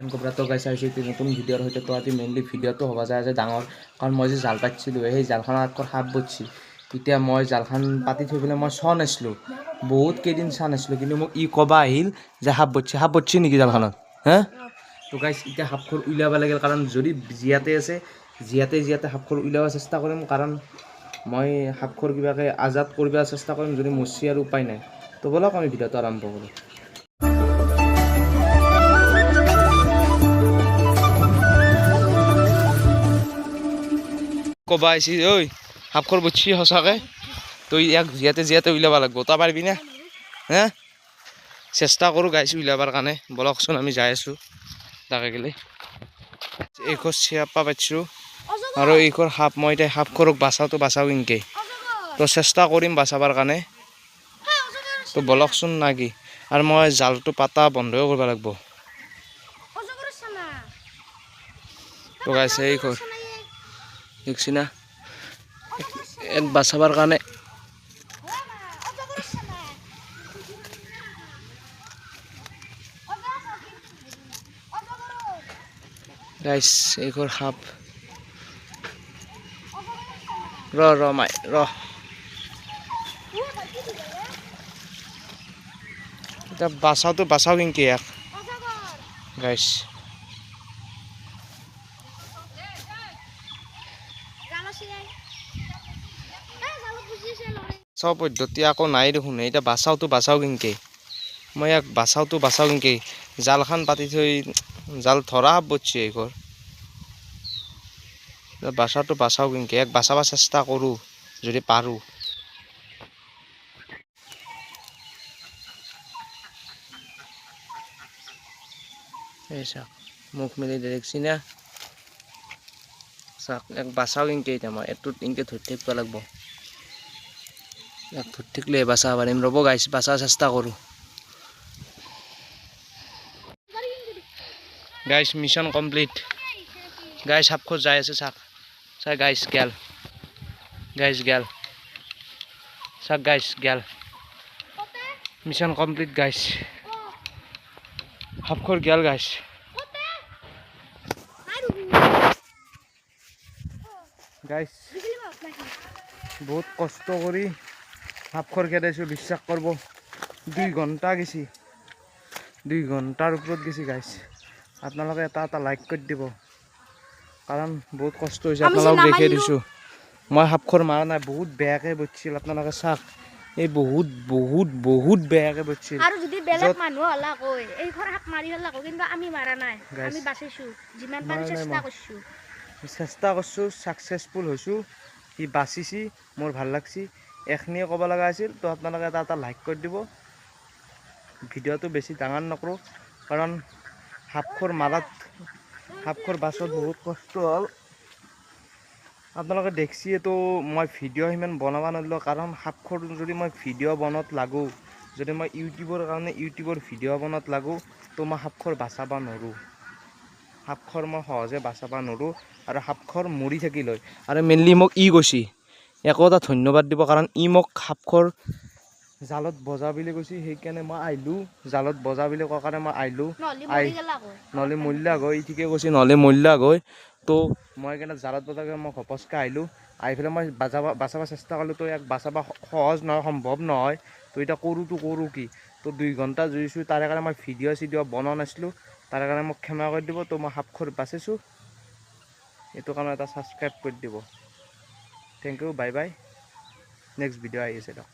কোবৰাটো গাইছে আহিছে নতুন ভিডিঅ'ৰ সৈতে তো আজি মেইনলি ভিডিঅ'টো হ'ব যায় যে ডাঙৰ কাৰণ মই যে জাল পাতিছিলোঁ সেই জালখনত আকৌ সাপ বতছি এতিয়া মই জালখন পাতি থৈ পেলাই মই চোৱা নাছিলোঁ বহুত কেইদিন চোৱা নাছিলোঁ কিন্তু মোক ই ক'বা আহিল যে সাপ বতছি নেকি জালখনত হে তো গাইছ এতিয়া সাপখোৰ উলিয়াব লাগিল কাৰণ যদি জীয়াতে আছে জীয়াতে সাপখোৰ উলিয়াব চেষ্টা কৰিম কাৰণ মই সাপখোৰ কিবাকৈ আজাদ কৰিব চেষ্টা কৰিম যদি মচি আৰু উপায় নাই তো ব'লক আমি ভিডিঅ'টো আৰম্ভ কৰোঁ ক'বা আহিছি ঐ সাপখোৰ বতছি সঁচাকৈ তই ইয়াক জীয়াতে উলিয়াব লাগিব তই পাৰিবি না হে চেষ্টা কৰোঁ গাইছোঁ উলিয়াবৰ কাৰণে বলকচোন আমি যাই আছোঁ তাকে গেলে এইখোৰ চিয়াপা পাতিছোঁ আৰু এইখোৰ সাপ মই এতিয়া সাপখোৰক বাচাওঁ ইনকে তো চেষ্টা কৰিম বাচাবৰ কাৰণে তো বলকচোন না কি আৰু মই জালটো পাতা বন্ধই কৰিব লাগিব তো গাইছে এইখোৰ দেখছি না এক বাচাবৰ কাৰণে গাইছ এইখোৰ সাপ ৰ মাই ৰ এতিয়া বাচাওঁ কিনকে ইয়াক গাইছ চাওঁ পদ্ধতি আকৌ নাই দেখোন এতিয়া বাচাওঁ কিনকে মই ইয়াক বাচাওঁ কিনকে জালখন পাতি থৈ জাল ধৰা সাপ বতছি এইখোৰ বাচাওঁ কিনকে ইয়াক বাচাব চেষ্টা কৰোঁ যদি পাৰোঁ এই চাওক মুখ মেলি দেখছি না চাওক ইয়াক বাচাওঁ কিনকে এতিয়া মই এইটোত ইনকে ধৰি থাকিব লাগিব ইয়াক ধৰি থাকিলে বাচাব পাৰিম ৰ'ব গাইছ বাচাব চেষ্টা কৰোঁ গাইছ মিছন কমপ্লিট গাইছ সাপখোৰ যাই আছে চাওক গাইছ গেল চাওক গাইছ গেল মিছন কমপ্লিট গাইছ সাপখোৰ গেল গাইছ বহুত কষ্ট কৰি সাপখোৰ খেদাইছোঁ বিশ্বাস কৰিব 2 ঘণ্টা গেছি 2 ঘণ্টাৰ ওপৰত গেছি গাইছ আপোনালোকে এটা লাইক কৰি দিব কাৰণ বহুত কষ্ট হৈছে আপোনালোকক দেখাই দিছোঁ মই সাপখোৰ মাৰা নাই বহুত বেয়াকৈ বতছিল আপোনালোকে চাওক এই বহুত বেয়াকৈ বতছিল আৰু যদি বেলেগ মানুহ হলা কই এইখৰ সাপ মাৰি হলা কই কিন্তু আমি মাৰা নাই আমি বাচিছো যিমান পাৰি চেষ্টা কৰিছোঁ সাকসেসফুল হৈছোঁ ই বাচিছি মোৰ ভাল লাগছি এখনিয়ে ক'ব লগা আছিল তো আপোনালোকে এটা লাইক কৰি দিব ভিডিঅ'টো বেছি ডাঙৰ নকৰোঁ কাৰণ সাপখোৰ বাছত বহুত কষ্ট হ'ল আপোনালোকে দেখছিয়ে তো মই ভিডিঅ' সিমান বনাব নোৱাৰিলোঁ কাৰণ সাপখোৰ যদি মই ভিডিঅ' বনাত লাগোঁ যদি মই ইউটিউবৰ কাৰণে ইউটিউবৰ ভিডিঅ' বনাত লাগোঁ তো মই সাপখোৰ বাচাব নোৱাৰোঁ সাপখোৰ মই সহজে বাচাব নোৱাৰোঁ আৰু সাপখোৰ মৰি থাকিল হয় আৰু মেইনলি মোক ই কৈছি একো এটা ধন্যবাদ দিব কাৰণ ই মোক সাপখোৰ জালত বজা বুলি কৈছে সেইকাৰণে মই আহিলোঁ জালত বজা বুলি কোৱাৰ কাৰণে মই আহিলোঁ নহ'লে মৰিলা গৈ ঠিকে কৈছে নহ'লে মৰিলা গৈ তো মই সেইকাৰণে জালত বজাকৈ মই ঘপচকৈ আহিলোঁ আহি পেলাই মই বাচাব চেষ্টা কৰিলোঁ তো ইয়াক বাচাব সহজ নহয় সম্ভৱ নহয় তো এতিয়া কৰোঁ কি তো 2 ঘণ্টা জুৰিছোঁ তাৰে কাৰণে মই ভিডিঅ' বনোৱা নাছিলোঁ তাৰে কাৰণে মোক ক্ষমা কৰি দিব তো মই সাপখোৰ বাচিছোঁ এইটো কাৰণে এটা ছাবস্ক্ৰাইব কৰি দিব থেংক ইউ বাই নেক্সট ভিডিঅ' আহি আছে দিয়ক